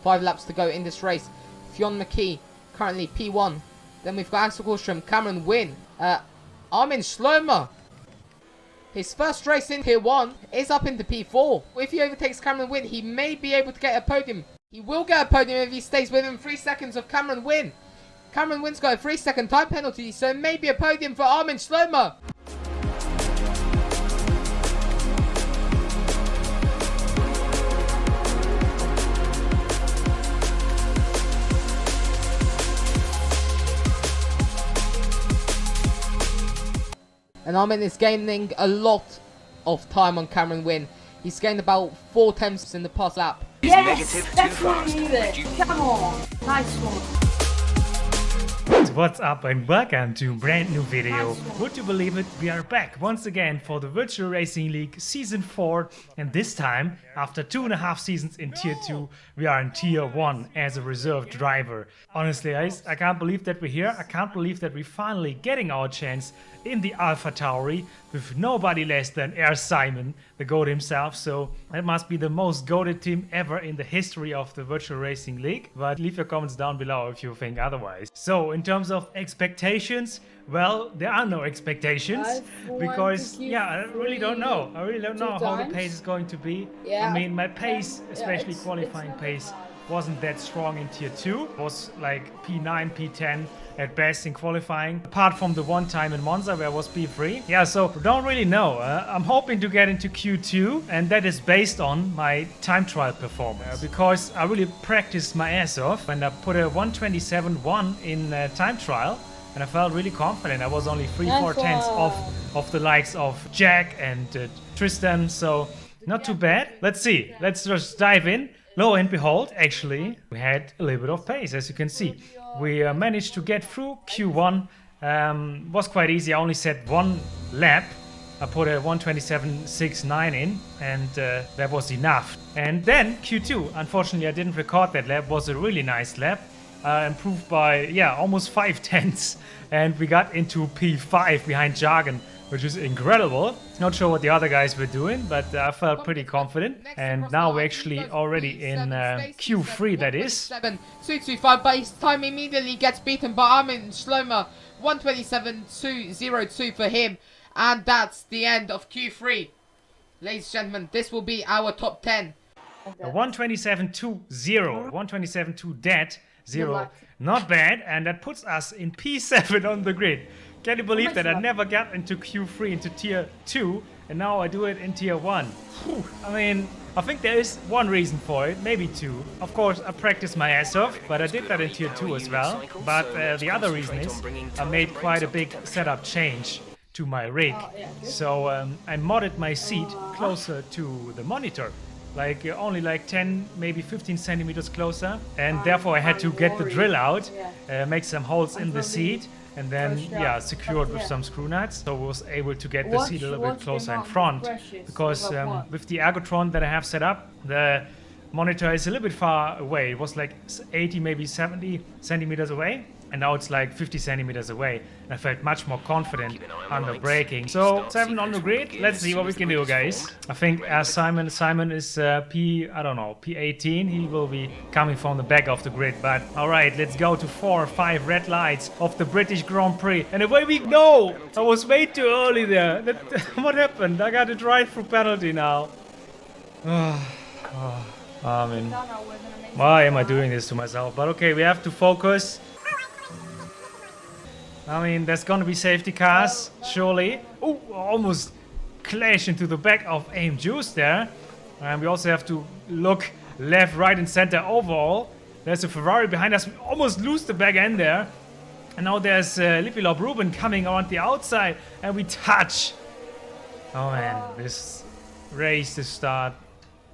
5 laps to go in this race. Fionn McKee, currently P1. Then we've got Axel Kallstrom, Cameron Wynn, Armin Schlomer. His first race in Tier 1 is up into P4. If he overtakes Cameron Wynn, he may be able to get a podium. He will get a podium if he stays within 3 seconds of Cameron Wynn. Cameron Wynn's got a 3-second time penalty, so maybe a podium for Armin Schlomer. And Armin is gaining a lot of time on Cameron Wynn. He's gained about 4 tenths in the past lap. Yes, that's what I needed. Come on, nice one. What's up and welcome to a brand new video. Would you believe it? We are back once again for the Virtual Racing League Season 4, and this time, after 2.5 seasons in Tier 2, we are in Tier 1 as a reserve driver. Honestly guys, I can't believe that we're here. I can't believe that we're finally getting our chance in the Alphat Tauri with nobody less than Airsimon, the GOAT himself. So that must be the most GOATed team ever in the history of the Virtual Racing League. But leave your comments down below if you think otherwise. So in terms of expectations, well, there are no expectations because I really don't know. I really don't know how the pace is going to be. I mean, my pace, especially qualifying pace, wasn't that strong in Tier 2. It was like P9, P10 at best in qualifying, apart from the one time in Monza where I was P3. Yeah, so don't really know. I'm hoping to get into Q2, and that is based on my time trial performance, because I really practiced my ass off and I put a 1:27.1 in time trial, and I felt really confident. I was only 3-4 tenths off of the likes of Jack and Tristan, so not too bad. Let's see. Let's just dive in. Lo and behold, actually, we had a little bit of pace, as you can see. We managed to get through Q1. Was quite easy. I only set 1 lap. I put a 1:27.69 in, and that was enough. And then Q2, unfortunately, I didn't record that lap. Was a really nice lap. Improved by, almost 5 tenths. And we got into P5 behind Jargon, which is incredible. Not sure what the other guys were doing, but I felt pretty confident. And now we're actually already in Q3, that is. 225, but his time immediately gets beaten by Armin Schlomer. 1:27.202 for him. And that's the end of Q3. Ladies and gentlemen, this will be our top 10. A 1:27.20, 1:27.2 dead, 0. Not bad, and that puts us in P7 on the grid. Can you believe that I never got into Q3, into Tier 2, and now I do it in Tier 1? Whew. I mean, I think there is one reason for it, maybe 2. Of course, I practiced my ass off, but I did that in Tier 2 as well. But the other reason is I made quite a big setup change to my rig. So I modded my seat closer to the monitor. Like only like 10, maybe 15 centimeters closer. And therefore I had to get the drill out, make some holes in the seat, and then secured with some screw nuts, so I was able to get the seat a little bit closer in front, because with the ergotron that I have set up, the monitor is a little bit far away. It was like 80, maybe 70 centimeters away, and now it's like 50 centimeters away, and I felt much more confident under braking. So 7 on the grid. Let's see what we can do, guys. I think Simon is P18. He will be coming from the back of the grid, but all right, let's go to 4 or 5 red lights of the British Grand Prix. And away we go. I was way too early there. What happened? I got a drive-through penalty now. I mean, why am I doing this to myself? But okay, we have to focus. I mean, there's gonna be safety cars, surely. Oh, almost clash into the back of Aim Juice there. And we also have to look left, right, and center overall. There's a Ferrari behind us. We almost lose the back end there. And now there's Lippilop Ruben coming around the outside, and we touch. Oh man, this race to start,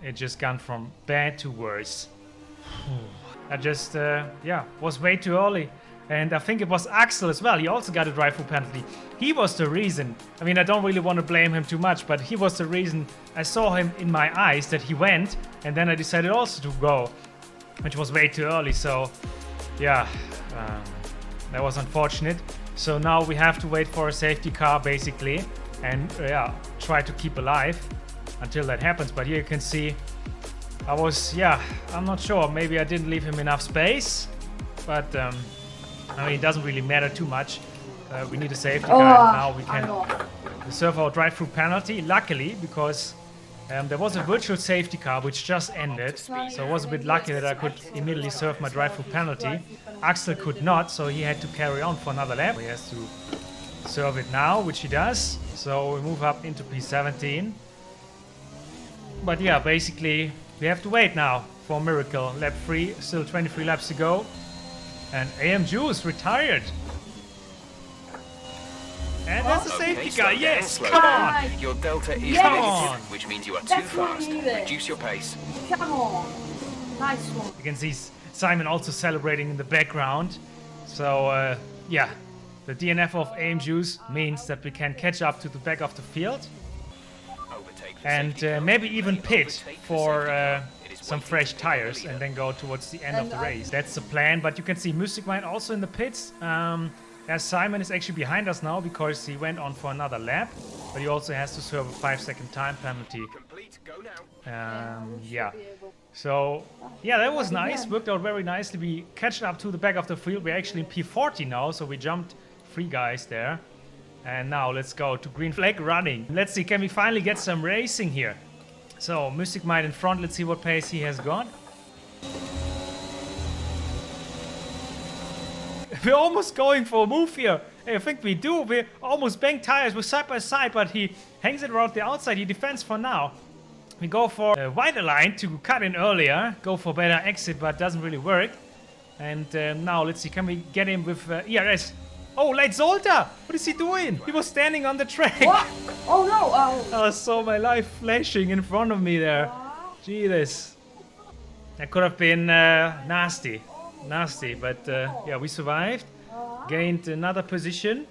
it just gone from bad to worse. I just, was way too early. And I think it was Axel as well. He also got a drive-through penalty. He was the reason. I mean, I don't really want to blame him too much, but he was the reason. I saw him in my eyes that he went, and then I decided also to go, which was way too early. So, that was unfortunate. So now we have to wait for a safety car, basically, and try to keep alive until that happens. But here you can see I'm not sure. Maybe I didn't leave him enough space. But, I mean, it doesn't really matter too much. We need a safety car, and now we can reserve our drive-through penalty. Luckily, because there was a virtual safety car which just ended. So I was a bit lucky that I could immediately serve my drive-through penalty. Axel could not, so he had to carry on for another lap. He has to serve it now, which he does. So we move up into P17. But yeah, basically, we have to wait now for a miracle. Lap 3, still 23 laps to go. And AM Juice retired. And that's a safety car, yes! Come on! Your delta is negative, which means you are too fast. Reduce your pace. Come on. Nice one. You can see Simon also celebrating in the background. So, yeah, the DNF of AM Juice means that we can catch up to the back of the field. And maybe even pit for some fresh tires and then go towards the end of the race. That's the plan, but you can see Mystic Mind also in the pits. As Simon is actually behind us now because he went on for another lap, but he also has to serve a 5-second time penalty. Yeah. So, yeah, that was nice. Worked out very nicely. We catched up to the back of the field. We're actually in P40 now, so we jumped 3 guys there. And now let's go to green flag running. Let's see, can we finally get some racing here? So, Mystic Mind in front. Let's see what pace he has got. We're almost going for a move here. I think we do. We're almost banged tires. We're side by side, but he hangs it around the outside. He defends for now. We go for a wider line to cut in earlier. Go for better exit, but doesn't really work. And now let's see. Can we get him with ERS? Oh, Light Zolta! What is he doing? He was standing on the track. What? Oh no! I saw my life flashing in front of me there. Jesus. That could have been nasty. Nasty, but yeah, we survived. Gained another position.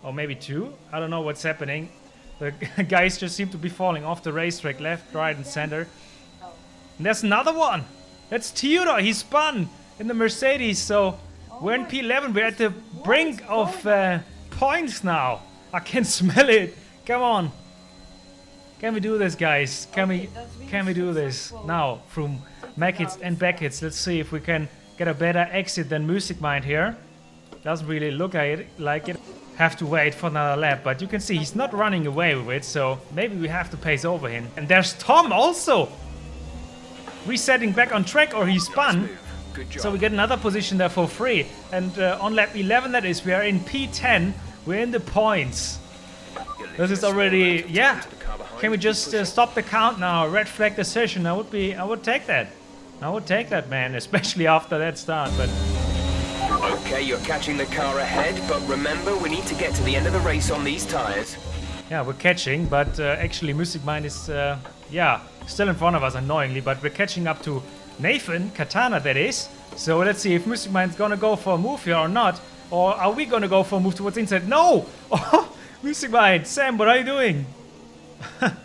Or maybe 2. I don't know what's happening. The guys just seem to be falling off the racetrack. Left, right, and center. And there's another one. That's Theodore. He spun in the Mercedes. So we're in P11. We're at the brink of points now. I can smell it. Come on. Can we do this, guys? Can we do this? Now, from Mackets and Beckets, let's see if we can get a better exit than Mystic Mind here. Doesn't really look like it. Have to wait for another lap, but you can see he's not running away with it, so maybe we have to pace over him. And there's Tom also resetting back on track, or he spun. So we get another position there for free. And on lap 11 that is, we are in P10. We're in the points. This is already, yeah. Can we just stop the count now? Red flag decision. I would take that. I would take that, man, especially after that start. But okay, you're catching the car ahead, but remember, we need to get to the end of the race on these tires. Yeah, we're catching, but actually Mystic Mind is, yeah, still in front of us, annoyingly, but we're catching up to Nathan, Katana, that is. So let's see if Mystic Mind's gonna go for a move here or not. Or are we gonna go for a move towards inside? No! Oh, Mystic Mind, Sam, what are you doing?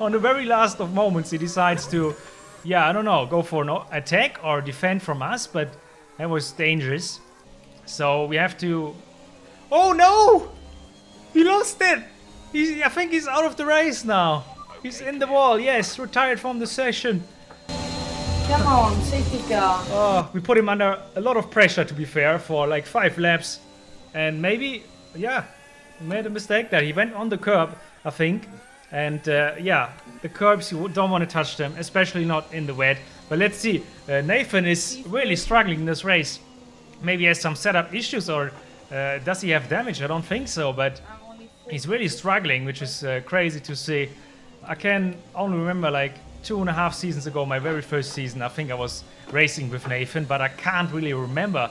On the very last of moments, he decides to, yeah, I don't know, go for an attack or defend from us, but that was dangerous. So we have to... Oh no! He lost it! I think he's out of the race now. He's in the wall, yes, retired from the session. Come on, safety car. Oh, we put him under a lot of pressure, to be fair, for like 5 laps. And maybe, yeah, he made a mistake there. He went on the curb, I think. And yeah, the curbs, you don't want to touch them, especially not in the wet. But let's see, Nathan is really struggling in this race. Maybe he has some setup issues, or does he have damage? I don't think so, but he's really struggling, which is crazy to see. I can only remember like 2.5 seasons ago, my very first season, I think I was racing with Nathan, but I can't really remember.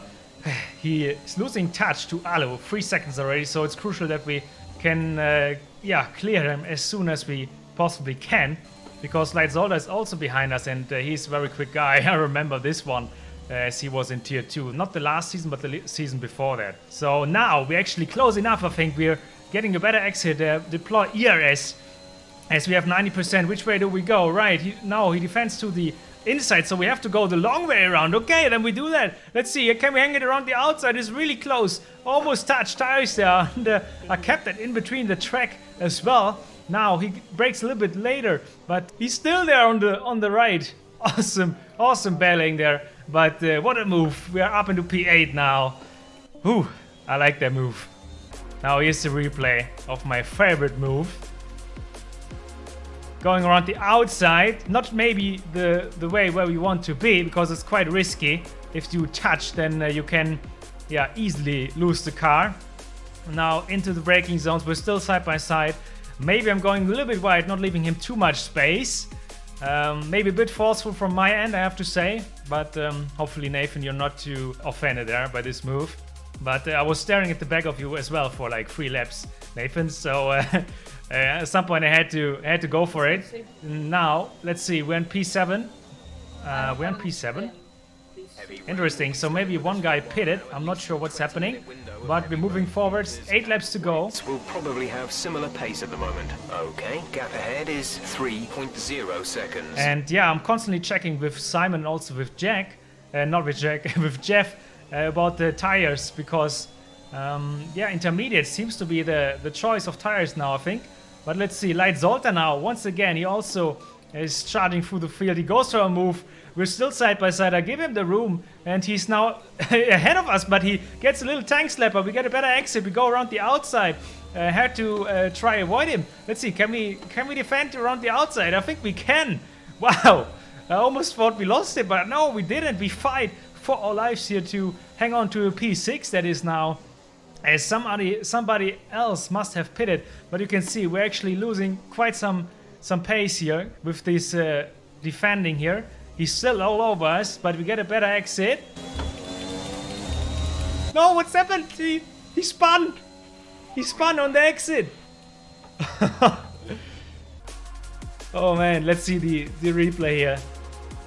He is losing touch to Alu, 3 seconds already, so it's crucial that we can yeah, clear him as soon as we possibly can, because Light Zolda is also behind us, and he's a very quick guy. I remember this one as he was in tier 2, not the last season but the season before that. So now we're actually close enough. I think we're getting a better exit. Deploy ERS as we have 90%. Which way do we go? Right, now he defends to the inside, so we have to go the long way around. Okay, then we do that. Let's see, can we hang it around the outside? It's really close, almost touched tires there. And I kept it in between the track as well. Now he breaks a little bit later, but he's still there on the right. Awesome. Awesome bailing there. But what a move. We are up into P8 now. Whew, I like that move. Now here's the replay of my favorite move. Going around the outside, not maybe the way where we want to be, because it's quite risky. If you touch, then you can easily lose the car. Now into the braking zones, we're still side by side. Maybe I'm going a little bit wide, not leaving him too much space. Maybe a bit forceful from my end, I have to say. But hopefully, Nathan, you're not too offended there by this move. But I was staring at the back of you as well for like 3 laps, Nathan. So at some point I had to go for it. Now let's see, we're in P7. We're in P7. Interesting. So maybe one guy pitted. I'm not sure what's happening, but we're moving forwards. 8 laps to go. We'll probably have similar pace at the moment. Okay, gap ahead is 3.0 seconds. And yeah, I'm constantly checking with Simon and also with Jack, not with Jack, with Jeff. About the tires, because intermediate seems to be the choice of tires now, I think. But let's see, Light Zolta now, once again, he also is charging through the field. He goes for a move. We're still side by side. I give him the room, and he's now ahead of us, but he gets a little tank slapper. We get a better exit. We go around the outside. Had to try avoid him. Let's see, can we defend around the outside? I think we can. Wow, I almost thought we lost it, but no, we didn't. We fight for our lives here to hang on to a P6 that is now, as somebody else must have pitted, but you can see we're actually losing quite some pace here with this defending here. He's still all over us, but we get a better exit. No, what's happened? He spun. He spun on the exit. Oh man, let's see the replay here.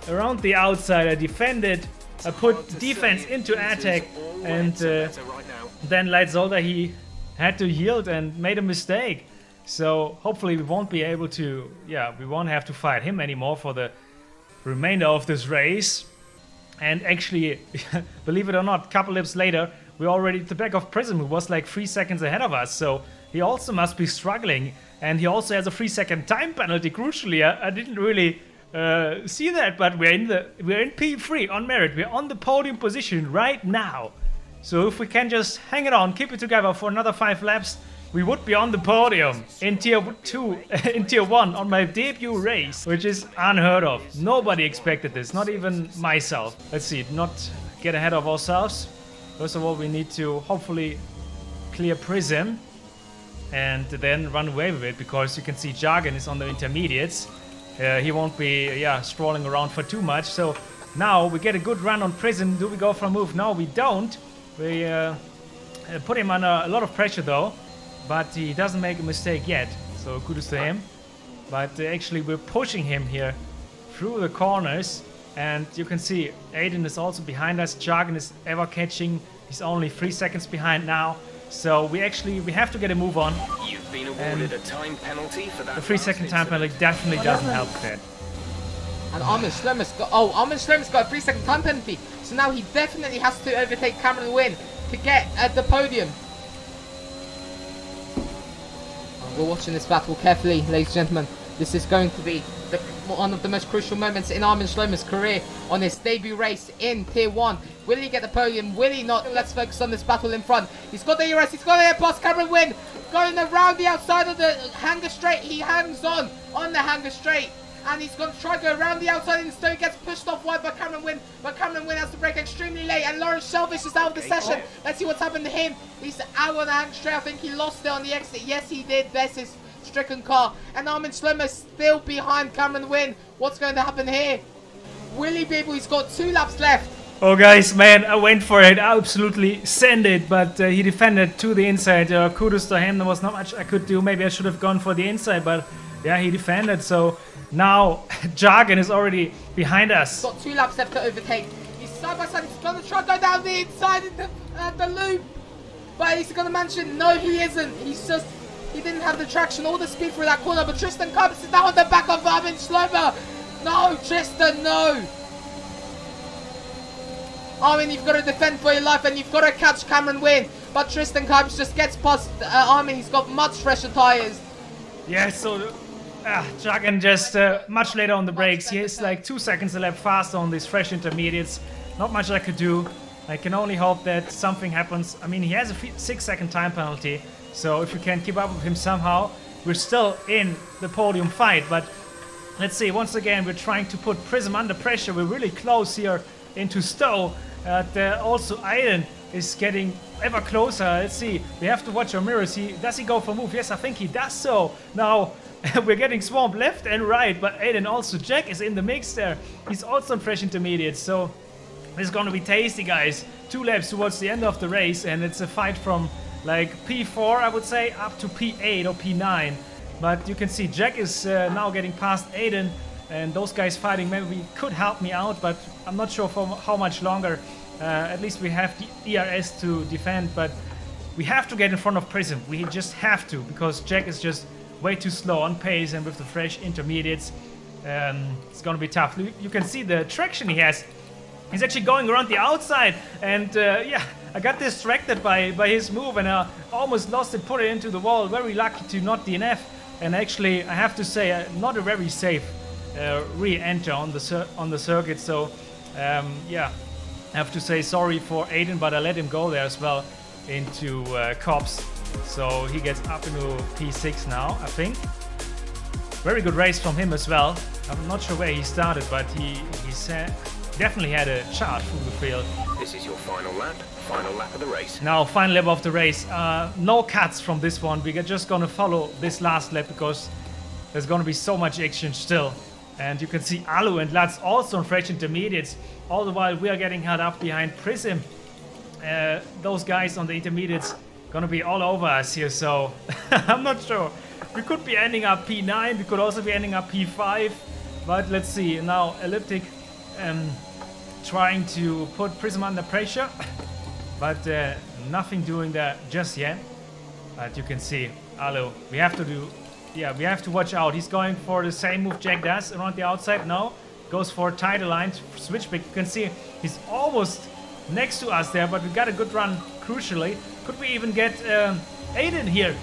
Around the outside, I defended. I put defense into attack, and then Light Zolta, he had to yield and made a mistake. So hopefully we won't be able to, we won't have to fight him anymore for the remainder of this race. And actually, believe it or not, a couple laps later, we're already at the back of Prism, who was like 3 seconds ahead of us. So he also must be struggling, and he also has a 3-second time penalty. Crucially, I didn't really see that, but we're in P3 on merit. We're on the podium position right now. So if we can just hang it on, keep it together for another 5 laps, we would be on the podium in tier 2, in tier 1 on my debut race, which is unheard of. Nobody expected this, not even myself. Let's see, not get ahead of ourselves. First of all, we need to hopefully clear Prism and then run away with it, because you can see Jargon is on the intermediates. He won't be strolling around for too much. So now we get a good run on Prism. Do we go for a move? No, we don't. We put him under a lot of pressure though, but he doesn't make a mistake yet. So kudos to him. But actually we're pushing him here through the corners, and you can see Aiden is also behind us. Jargon is ever catching. He's only 3 seconds behind now. So we have to get a move on. You've been awarded a time penalty for that. The 3-second time penalty definitely doesn't help that. And Armin Schlemmer's got a 3-second time penalty. So now he definitely has to overtake Cameron Wynn to get at the podium. We're watching this battle carefully, ladies and gentlemen. This is going to be one of the most crucial moments in Armin Schlemmer's career on his debut race in Tier 1. Will he get the podium? Will he not? Let's focus on this battle in front. He's got the ERS. He's got the air pass. Cameron Wynn going around the outside of the hanger straight. He hangs on the hanger straight. And he's going to try to go around the outside, and instead he gets pushed off wide by Cameron Wynn. But Cameron Wynn has to brake extremely late, and Lawrence Shelvish is out of the session. Let's see what's happened to him. He's out on the hanger straight. I think he lost it on the exit. Yes, he did. There's his stricken car. And Armin Schlemmer still behind Cameron Wynn. What's going to happen here? Will he be able? He's got 2 laps left. Oh guys, man, I went for it. I absolutely sent it, but he defended to the inside. Kudos to him. There was not much I could do. Maybe I should have gone for the inside, but yeah, he defended. So now Jargon is already behind us. Got 2 laps left to overtake. He's side by side. He's going to try to go down the inside of the loop. But he's going to manage it. No, he isn't. He didn't have the traction or the speed through that corner. But Tristan Kuipers is now on the back of Armin Schlemmer. No, Tristan, no. Armin, you've got to defend for your life, and you've got to catch Cameron Wynn. But Tristan Kuipers just gets past Armin. He's got much fresher tyres. Yeah, so Jagan just much later on the brakes. He is like 2 seconds a lap faster on these fresh intermediates. Not much I could do. I can only hope that something happens. I mean, he has a 6-second time penalty, so if you can keep up with him somehow, we're still in the podium fight. But let's see, once again, we're trying to put Prism under pressure. We're really close here into Stowe. Also, Aiden is getting ever closer. Let's see, we have to watch our mirrors. Does he go for move? Yes, I think he does so. Now, we're getting swamped left and right, but Aiden also, Jack is in the mix there. He's also on fresh intermediates, so this is going to be tasty, guys. 2 laps towards the end of the race, and it's a fight from like P4, I would say, up to P8 or P9. But you can see Jack is now getting past Aiden, and those guys fighting maybe could help me out, but I'm not sure for how much longer. At least we have the ERS to defend, but we have to get in front of Prism. We just have to, because Jack is just way too slow on pace, and with the fresh intermediates, it's going to be tough. You can see the traction he has. He's actually going around the outside, and yeah, I got distracted by his move, and I almost lost it, put it into the wall. Very lucky to not DNF, and actually, I have to say, not a very safe re-enter on the circuit. So, yeah, I have to say sorry for Aiden, but I let him go there as well into Cops. So he gets up into P6 now, I think. Very good race from him as well. I'm not sure where he started, but he definitely had a charge through the field. This is your final lap of the race. Now, final lap of the race. No cuts from this one. We're just gonna follow this last lap because there's gonna be so much action still. And you can see Alu and Lutz also on fresh intermediates. All the while we are getting held up behind Prism. Those guys on the intermediates gonna be all over us here, so I'm not sure. We could be ending up P9, we could also be ending up P5, but let's see. Now Elliptic trying to put Prism under pressure, but nothing doing that just yet. But you can see Alu, we have to watch out. He's going for the same move Jack does around the outside. No, goes for a tighter line, switchback. You can see he's almost next to us there, but we got a good run, crucially. Could we even get Aiden here?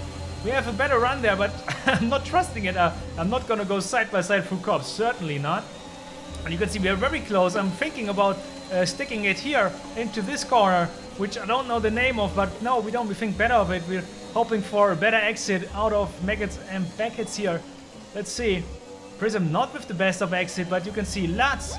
We have a better run there, but I'm not trusting it. I'm not gonna go side by side through Cops, certainly not. And you can see we are very close. I'm thinking about sticking it here into this corner, which I don't know the name of, but no, we don't. We think better of it. We're hoping for a better exit out of Maggots and Beckett's here. Let's see. Prism not with the best of exit, but you can see Lutz.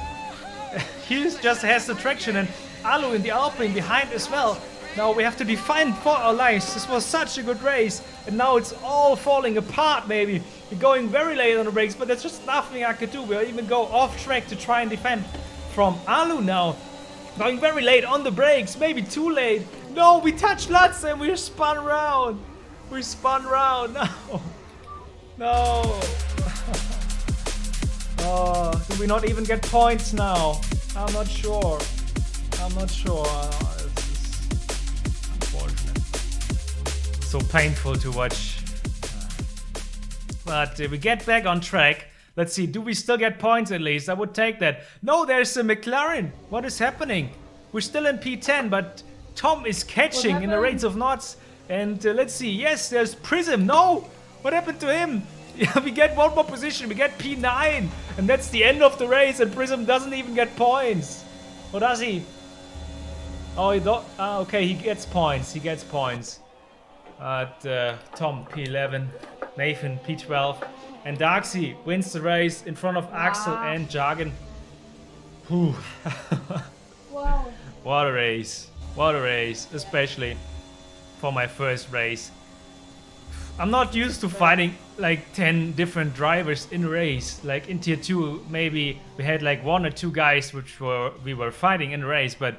He just has the traction, and Alu in the Alpine behind as well. Now we have to defend for our lives. This was such a good race, and now it's all falling apart maybe. We're going very late on the brakes, but there's just nothing I could do. We'll even go off track to try and defend from Alu now. Going very late on the brakes, maybe too late. No, we touched Lutz and we're spun around. We spun around, no. No. Oh, do we not even get points now? I'm not sure. I'm not sure. So painful to watch. But we get back on track. Let's see, do we still get points at least? I would take that. No, there's a McLaren. What is happening? We're still in P10, but Tom is catching in the rates of knots. And let's see, yes, there's Prism. No, what happened to him? Yeah, we get one more position, we get P9. And that's the end of the race, and Prism doesn't even get points. Or does he? Oh, he don't. Okay, he gets points, he gets points. Tom P11, Nathan P12, and Darksy wins the race in front of Axel and Jargon. Whew. Wow. What a race, especially for my first race. I'm not used to fighting like 10 different drivers in a race. Like in tier 2, maybe we had like 1 or 2 guys we were fighting in a race, but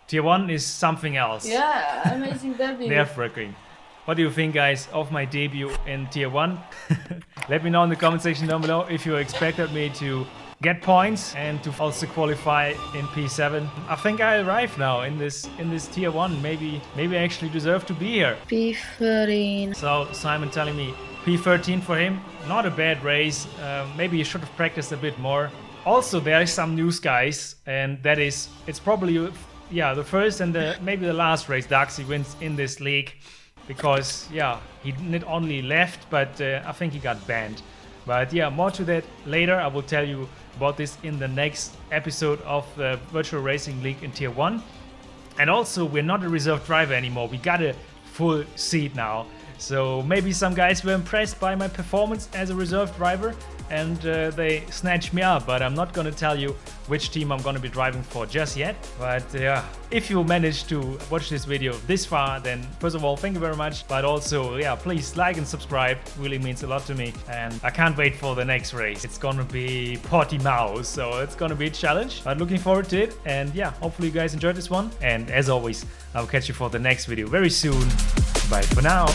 tier 1 is something else. Yeah, amazing debut. Nerve-wracking. What do you think, guys, of my debut in Tier 1? Let me know in the comment section down below if you expected me to get points and to also qualify in P7. I think I arrived now in this Tier 1. Maybe I actually deserve to be here. P13. So Simon telling me P13 for him. Not a bad race. Maybe he should have practiced a bit more. Also, there is some news, guys, and that is, it's probably, yeah, the first and maybe the last race Darksy wins in this league. Because, yeah, he not only left, but I think he got banned. But yeah, more to that later. I will tell you about this in the next episode of the Virtual Racing League in Tier 1. And also, we're not a reserve driver anymore. We got a full seat now. So maybe some guys were impressed by my performance as a reserve driver and they snatched me up, but I'm not gonna tell you which team I'm gonna be driving for just yet. But yeah, if you managed to watch this video this far, then first of all, thank you very much. But also, yeah, please like and subscribe, really means a lot to me. And I can't wait for the next race. It's gonna be Portimao, so it's gonna be a challenge, but looking forward to it. And yeah, hopefully you guys enjoyed this one. And as always, I'll catch you for the next video very soon. Bye for now.